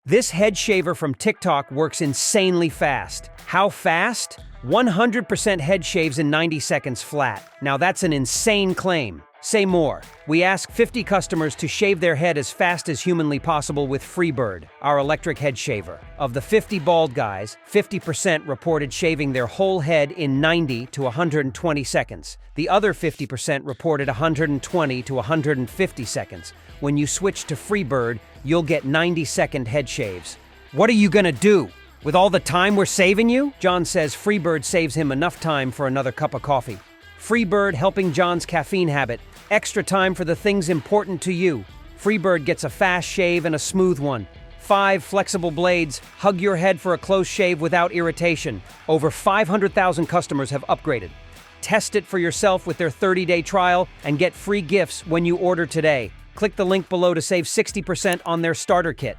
This head shaver from TikTok works insanely fast. How fast? 100% head shaves in 90 seconds flat. Now that's an insane claim. Say more. We ask 50 customers to shave their head as fast as humanly possible with Freebird, our electric head shaver. Of the 50 bald guys, 50% reported shaving their whole head in 90 to 120 seconds. The other 50% reported 120 to 150 seconds. When you switch to Freebird, you'll get 90-second head shaves. What are you gonna do? With all the time we're saving you? John says Freebird saves him enough time for another cup of coffee. Freebird helping John's caffeine habit. Extra time for the things important to you. Freebird gets a fast shave and a smooth one. 5 flexible blades hug your head for a close shave without irritation. Over 500,000 customers have upgraded. Test it for yourself with their 30-day trial and get free gifts when you order today. Click the link below to save 60% on their starter kit.